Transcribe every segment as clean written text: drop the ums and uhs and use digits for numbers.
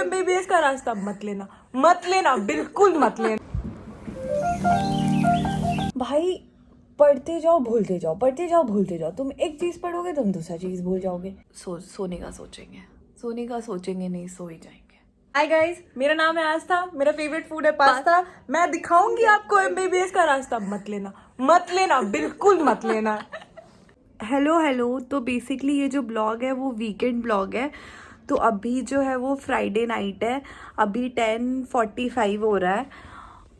MBBS का रास्ता मत लेना, मत लेना, बिल्कुल मत लेना। भाई पढ़ते जाओ भूलते जाओ, पढ़ते जाओ भूलते जाओ। तुम एक चीज पढ़ोगे तुम दूसरा चीज भूल जाओगे। सोने का सोचेंगे, सोने का सोचेंगे नहीं, सो ही जाएंगे। हाय गाइस, मेरा नाम है आस्था, मेरा फेवरेट फूड है पास्ता। मैं दिखाऊंगी आपको एमबीबीएस का रास्ता, मत लेना, मत लेना, बिल्कुल मत लेना। हेलो। तो बेसिकली ये जो ब्लॉग है वो वीकेंड ब्लॉग है। तो अभी जो है वो फ्राइडे नाइट है, अभी 10:45 हो रहा है।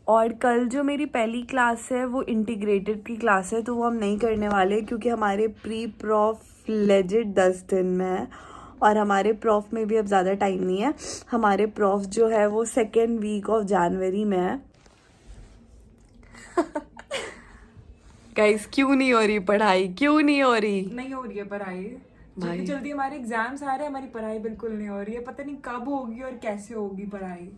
और कल जो मेरी पहली क्लास है वो इंटीग्रेटेड की क्लास है, तो वो हम नहीं करने वाले क्योंकि हमारे प्री प्रॉफ लेजिट 10 दिन में है और हमारे प्रॉफ में भी अब ज़्यादा टाइम नहीं है। हमारे प्रॉफ जो है वो 2nd वीक ऑफ जनवरी में है। गाइस क्यों नहीं हो रही पढ़ाई, क्यों नहीं हो रही? नहीं हो रही है पढ़ाई, जल्दी जल्दी हमारे एग्जाम्स आ रहे हैं, हमारी पढ़ाई बिल्कुल नहीं हो रही है। पता नहीं कब होगी और कैसे होगी पढ़ाई।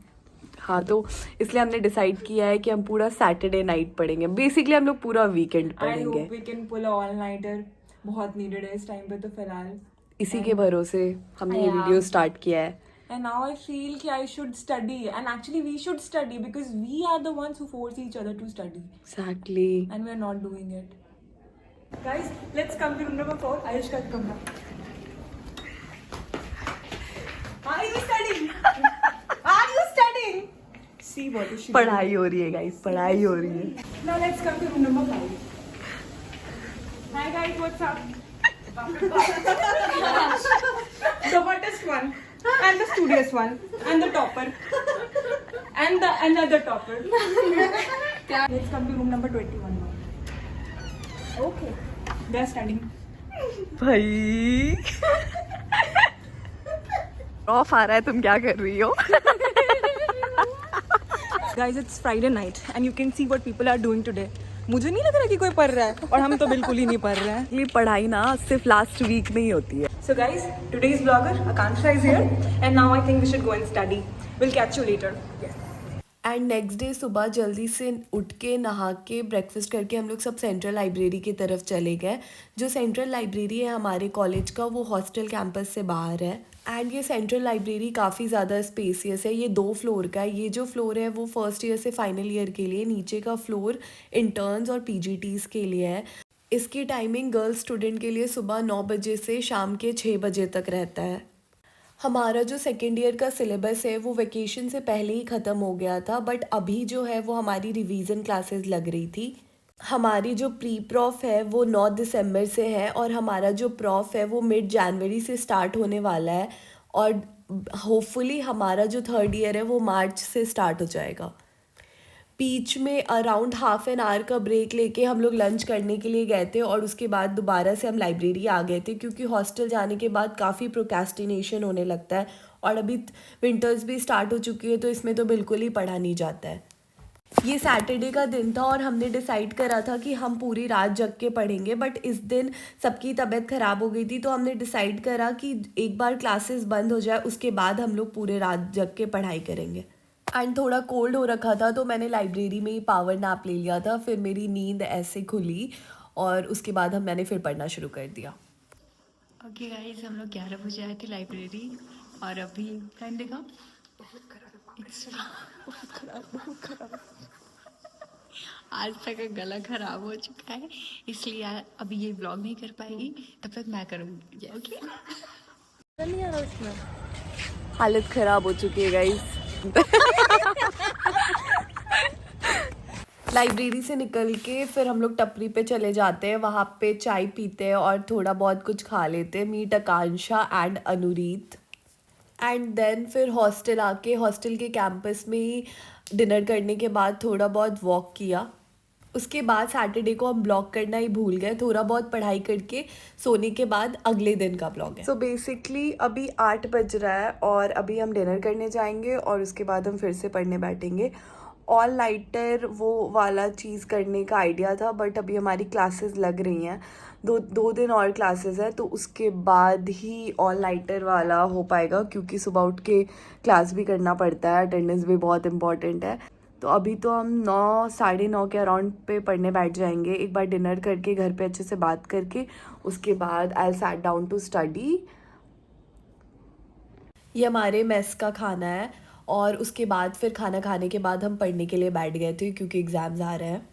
हाँ, तो इसलिए हमने डिसाइड किया है कि हम पूरा सैटरडे नाइट पढ़ेंगे। बेसिकली हम लोग पूरा वीकेंड आई पढ़ेंगे। Hope we can pull all nighter, बहुत नीडेड है इस टाइम पे तो फिलहाल। इसी के भरोसे हमने ये वीडियो स्टार्ट किया है। And now I feel कि I should study, and actually we should study because we are the ones who force each other to study. Exactly. And we are not doing it. Guys, let's come to room number 4. Ayush ka kamra. Are you studying? Are you studying? See what is she doing? पढ़ाई हो रही है guys, पढ़ाई हो रही है। Now let's come to room number 5. Hi guys, what's up? The hottest one, and the studious one, and the topper, and the another topper. Let's come to room number 21 now. Okay, they're studying. भाई of आ रहा है, तुम क्या कर रही हो? Guys, it's Friday night, and you can see what people are doing today. मुझे नहीं लग रहा कि कोई पढ़ रहा है, और हम तो बिल्कुल ही नहीं पढ़ रहे हैं। ये पढ़ाई ना सिर्फ लास्ट वीक में ही होती है। So guys, today's vlogger Akansha is here, and now I think we should go and study. We'll catch you later. Yes. And next day सुबह जल्दी से उठ के नहा के ब्रेकफास्ट करके हम लोग सब सेंट्रल लाइब्रेरी की तरफ चले गए। जो सेंट्रल लाइब्रेरी है हमारे कॉलेज का वो हॉस्टल कैंपस से बाहर है। एंड ये सेंट्रल लाइब्रेरी काफ़ी ज़्यादा स्पेसियस है। ये 2 फ्लोर का है। ये जो फ्लोर है वो फर्स्ट ईयर से फाइनल ईयर के लिए, नीचे का फ्लोर इंटर्न्स और पीजीटीज़ के लिए है। इसकी टाइमिंग गर्ल्स स्टूडेंट के लिए सुबह 9 बजे से शाम के 6 बजे तक रहता है। हमारा जो 2nd ईयर का सिलेबस है वो वेकेशन से पहले ही ख़त्म हो गया था, बट अभी जो है वो हमारी रिवीजन क्लासेस लग रही थी। हमारी जो प्री प्रॉफ है वो 9 दिसंबर से है और हमारा जो प्रॉफ है वो मिड जनवरी से स्टार्ट होने वाला है और होपफुली हमारा जो 3rd ईयर है वो मार्च से स्टार्ट हो जाएगा। बीच में अराउंड हाफ एन आवर का ब्रेक लेके हम लोग लंच करने के लिए गए थे और उसके बाद दोबारा से हम लाइब्रेरी आ गए थे क्योंकि हॉस्टल जाने के बाद काफ़ी प्रोक्रेस्टिनेशन होने लगता है और अभी विंटर्स भी स्टार्ट हो चुकी है तो इसमें तो बिल्कुल ही पढ़ा नहीं जाता है। ये सैटरडे का दिन था और हमने डिसाइड करा था कि हम पूरी रात जग के पढ़ेंगे, बट इस दिन सबकी तबीयत ख़राब हो गई थी तो हमने डिसाइड करा कि एक बार क्लासेस बंद हो जाए उसके बाद हम लोग पूरे रात जग के पढ़ाई करेंगे। एंड थोड़ा कोल्ड हो रखा था तो मैंने लाइब्रेरी में ही पावर नैप ले लिया था, फिर मेरी नींद ऐसे खुली और उसके बाद मैंने फिर पढ़ना शुरू कर दिया। ओके गाइस, हम लोग 11 बजे आए थे लाइब्रेरी और अभी टाइम देखा, बहुत खराब। आज तक का गला खराब हो चुका है इसलिए अभी ये व्लॉग नहीं कर पाएगी, तब तक मैं करूँगी। ओके, हालत ख़राब हो चुकी है गाइस। लाइब्रेरी से निकल के फिर हम लोग टपरी पे चले जाते हैं, वहाँ पे चाय पीते हैं और थोड़ा बहुत कुछ खा लेते हैं। Meet Akanksha and Anureet. And then फिर हॉस्टल आके हॉस्टल के कैंपस में ही डिनर करने के बाद थोड़ा बहुत वॉक किया। उसके बाद सैटरडे को हम ब्लॉग करना ही भूल गए। थोड़ा बहुत पढ़ाई करके सोने के बाद अगले दिन का ब्लॉग है। सो बेसिकली अभी 8 बज रहा है और अभी हम डिनर करने जाएंगे और उसके बाद हम फिर से पढ़ने बैठेंगे। ऑल नाइटर वो वाला चीज़ करने का आइडिया था, बट अभी हमारी क्लासेस लग रही हैं, दो दिन और क्लासेस है तो उसके बाद ही ऑल नाइटर वाला हो पाएगा क्योंकि सुबह उठ के क्लास भी करना पड़ता है, अटेंडेंस भी बहुत इम्पॉर्टेंट है। तो अभी तो हम 9 साढ़े 9 के अराउंड पे पढ़ने बैठ जाएंगे। एक बार डिनर करके घर पे अच्छे से बात करके उसके बाद I sat down to study. ये हमारे मेस का खाना है और उसके बाद फिर खाना खाने के बाद हम पढ़ने के लिए बैठ गए थे क्योंकि एग्ज़ाम्स आ रहे हैं।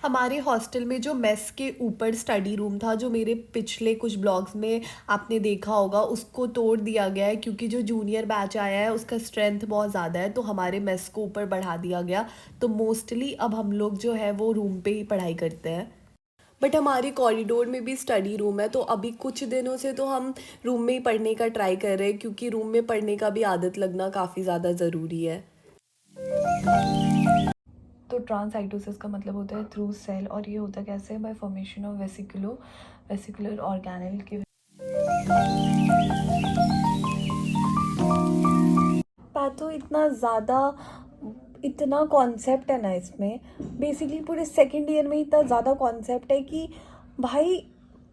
हमारे हॉस्टल में जो मेस के ऊपर स्टडी रूम था, जो मेरे पिछले कुछ ब्लॉग्स में आपने देखा होगा, उसको तोड़ दिया गया है क्योंकि जो जूनियर बैच आया है उसका स्ट्रेंथ बहुत ज़्यादा है, तो हमारे मेस को ऊपर बढ़ा दिया गया। तो मोस्टली अब हम लोग जो है वो रूम पे ही पढ़ाई करते हैं। बट हमारे कॉरिडोर में भी स्टडी रूम है, तो अभी कुछ दिनों से तो हम रूम में ही पढ़ने का ट्राई कर रहे हैं क्योंकि रूम में पढ़ने का भी आदत लगना काफ़ी ज़्यादा ज़रूरी है। तो ट्रांससाइटोसिस का मतलब होता है थ्रू सेल, और ये होता कैसे है? Bye formation of vesicular organelle के। पैथो इतना कॉन्सेप्ट है ना इसमें, बेसिकली पूरे सेकेंड ईयर में इतना ज़्यादा कॉन्सेप्ट है कि भाई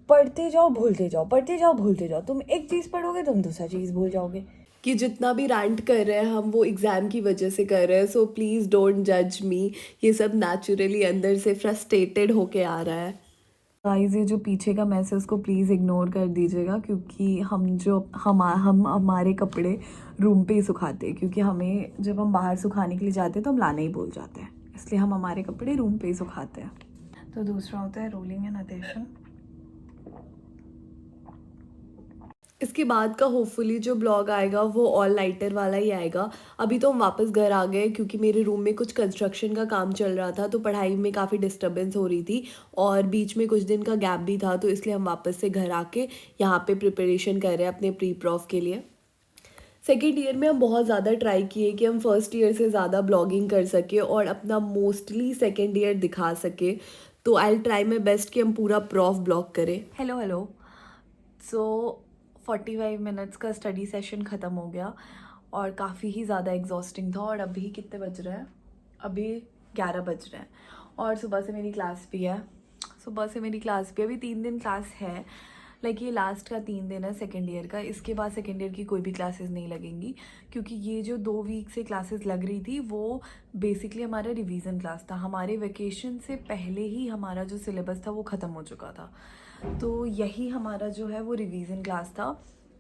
पढ़ते जाओ भूलते जाओ, पढ़ते जाओ भूलते जाओ। तुम एक चीज़ पढ़ोगे तुम दूसरा चीज़ भूल जाओगे। कि जितना भी रैंट कर रहे हैं हम वो एग्ज़ाम की वजह से कर रहे हैं, सो प्लीज़ डोंट जज मी। ये सब नेचुरली अंदर से फ्रस्ट्रेटेड होके आ रहा है। गाइस, ये जो पीछे का मैस है उसको प्लीज़ इग्नोर कर दीजिएगा क्योंकि हम हमारे कपड़े रूम पे ही सुखाते हैं, क्योंकि हमें जब हम बाहर सुखाने के लिए जाते हैं तो हम लाने ही भूल जाते हैं, इसलिए हम हमारे कपड़े रूम पे ही सुखाते हैं। तो दूसरा होता है रोलिंग एंड अटेशन। इसके बाद का होपफुली जो ब्लॉग आएगा वो ऑल नाइटर वाला ही आएगा। अभी तो हम वापस घर आ गए क्योंकि मेरे रूम में कुछ कंस्ट्रक्शन का काम चल रहा था, तो पढ़ाई में काफ़ी डिस्टर्बेंस हो रही थी और बीच में कुछ दिन का गैप भी था, तो इसलिए हम वापस से घर आके यहाँ पे प्रिपरेशन कर रहे हैं अपने प्री प्रॉफ के लिए। सेकेंड ईयर में हम बहुत ज़्यादा ट्राई किए कि हम फर्स्ट ईयर से ज़्यादा ब्लॉगिंग कर सके और अपना मोस्टली सेकेंड ईयर दिखा सके। तो I will try my best कि हम पूरा प्रॉफ ब्लॉग करें। हेलो सो 45 मिनट्स का स्टडी सेशन ख़त्म हो गया और काफ़ी ही ज़्यादा एग्जॉस्टिंग था। और अभी कितने बज रहे हैं? अभी 11 बज रहे हैं और सुबह से मेरी क्लास भी है। अभी 3 दिन क्लास है, लाइक ये लास्ट का 3 दिन है सेकेंड ईयर का। इसके बाद सेकेंड ईयर की कोई भी क्लासेस नहीं लगेंगी क्योंकि ये जो 2 वीक से क्लासेस लग रही थी वो बेसिकली हमारा रिवीजन क्लास था। हमारे वेकेशन से पहले ही हमारा जो सिलेबस था वो ख़त्म हो चुका था, तो यही हमारा जो है वो रिवीजन क्लास था।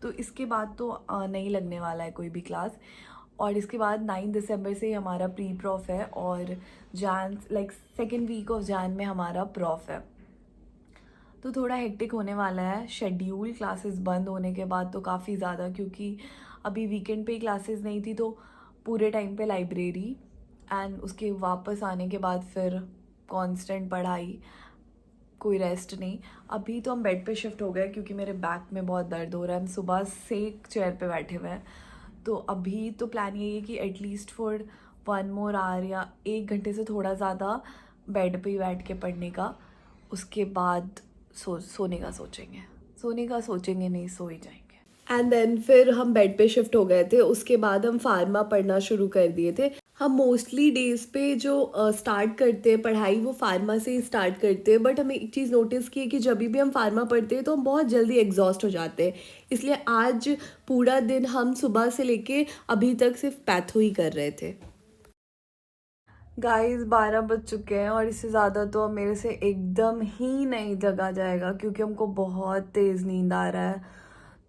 तो इसके बाद तो नहीं लगने वाला है कोई भी क्लास। और इसके बाद 9 दिसंबर से हमारा प्री प्रॉफ है और सेकेंड वीक ऑफ जैन में हमारा प्रॉफ है। तो थोड़ा हेक्टिक होने वाला है शेड्यूल क्लासेस बंद होने के बाद तो काफ़ी ज़्यादा, क्योंकि अभी वीकेंड पे क्लासेस नहीं थी तो पूरे टाइम पे लाइब्रेरी, एंड उसके वापस आने के बाद फिर कांस्टेंट पढ़ाई, कोई रेस्ट नहीं। अभी तो हम बेड पे शिफ्ट हो गए क्योंकि मेरे बैक में बहुत दर्द हो रहा है। हम सुबह से एक चेयर पे बैठे हुए हैं, तो अभी तो प्लान यही है कि एटलीस्ट फॉर 1 मोर आवर या 1 घंटे से थोड़ा ज़्यादा बेड पे ही बैठ के पढ़ने का। उसके बाद सोने का सोचेंगे नहीं, सो ही जाएंगे। एंड देन फिर हम बेड पे शिफ्ट हो गए थे। उसके बाद हम फार्मा पढ़ना शुरू कर दिए थे। हम मोस्टली डेज़ पे जो स्टार्ट करते हैं पढ़ाई वो फार्मा से ही स्टार्ट करते हैं, बट हमें एक चीज़ नोटिस की है कि जब भी हम फार्मा पढ़ते हैं तो हम बहुत जल्दी एग्जॉस्ट हो जाते हैं। इसलिए आज पूरा दिन हम सुबह से लेके अभी तक सिर्फ पैथो ही कर रहे थे। गाइस 12 बज चुके हैं और इससे ज़्यादा तो अब मेरे से एकदम ही नहीं जगा जाएगा क्योंकि हमको बहुत तेज़ नींद आ रहा है।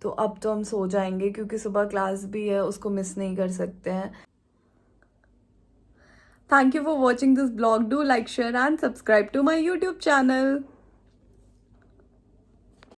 तो अब तो हम सो जाएंगे क्योंकि सुबह क्लास भी है, उसको मिस नहीं कर सकते हैं। Thank you for watching this vlog. Do like, share and subscribe to my YouTube channel.